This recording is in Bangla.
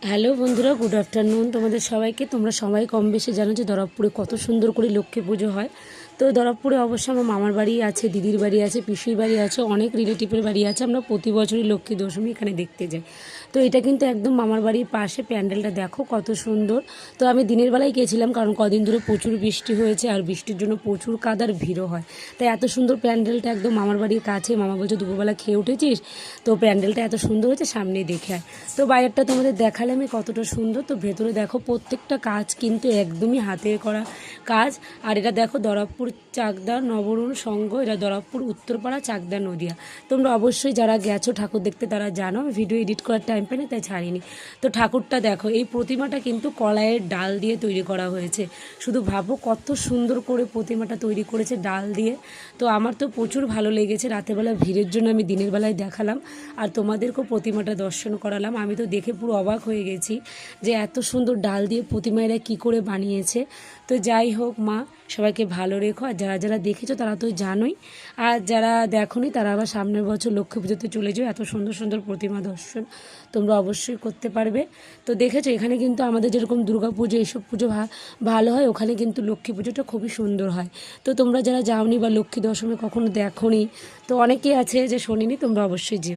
হ্যালো বন্ধুরা, গুড আফটারনুন তোমাদের সবাইকে। তোমরা সবাই কম বেশি জানো যে দরবপুরে কত সুন্দর করে লক্ষ্মী পুজো হয়। তো দরবপুরে অবশ্য আমার মামার বাড়ি আছে, দিদির বাড়ি আছে, পিসির বাড়ি আছে, অনেক রিলেটিভের বাড়ি আছে। আমরা প্রতি বছরই লক্ষ্মী দশমী এখানে দেখতে যাই। তো এটা কিন্তু একদম মামার বাড়ির পাশে। প্যান্ডেলটা দেখো কত সুন্দর। তো আমি দিনের বেলায় গিয়েছিলাম, কারণ কদিন ধরে প্রচুর বৃষ্টি হয়েছে আর বৃষ্টির জন্য প্রচুর কাদার ভিড়ও হয়। তাই এত সুন্দর প্যান্ডেলটা একদম মামার বাড়ির কাছে। মামা বলছে দুপুরবেলা খেয়ে উঠেছিস, তো প্যান্ডেলটা এত সুন্দর হয়েছে, সামনেই দেখে আয়। তো বাইরেটা তোমাদের দেখালাম কতটা সুন্দর। তো ভেতরে দেখো প্রত্যেকটা কাজ কিন্তু একদমই হাতে করা কাজ। আর এটা দেখো দরবপুর চাকদা নবরুণ সংঘ, এটা দরবপুর উত্তরপাড়া চাকদা নদিয়া। তোমরা অবশ্যই যারা গেছো ঠাকুর দেখতে তারা জানো। আমি ভিডিও এডিট করার টাইম পাইনি তাই ছাড়িনি। তো ঠাকুরটা দেখো, এই প্রতিমাটা কিন্তু কলাইয়ের ডাল দিয়ে তৈরি করা হয়েছে। শুধু ভাবো কত সুন্দর করে প্রতিমাটা তৈরি করেছে ডাল দিয়ে। তো আমার তো প্রচুর ভালো লেগেছে। রাতেরবেলা ভিড়ের জন্য আমি দিনের বেলায় দেখালাম আর তোমাদেরকেও প্রতিমাটা দর্শন করালাম। আমি তো দেখে পুরো অবাক হয়ে গেছি যে এত সুন্দর ডাল দিয়ে প্রতিমা এরা কী করে বানিয়েছে। তো যাই হোক, মা সবাইকে ভালো রেখো। আর যারা যারা দেখেছো তারা তো জানোই, আর যারা দেখোনি তারা আবার সামনের বছর লক্ষ্মী পুজোতে চলে যাও। এত সুন্দর সুন্দর প্রতিমা দর্শন তোমরা অবশ্যই করতে পারবে। তো দেখেছো এখানে কিন্তু আমাদের যেরকম দুর্গা পুজো এইসব পুজো ভালো হয়, ওখানে কিন্তু লক্ষ্মী পুজোটা খুবই সুন্দর হয়। তো তোমরা যারা যাওনি বা লক্ষ্মী দশমী কখনো দেখোনি, তো অনেকেই আছে যে শোনেনি, তোমরা অবশ্যই যেও।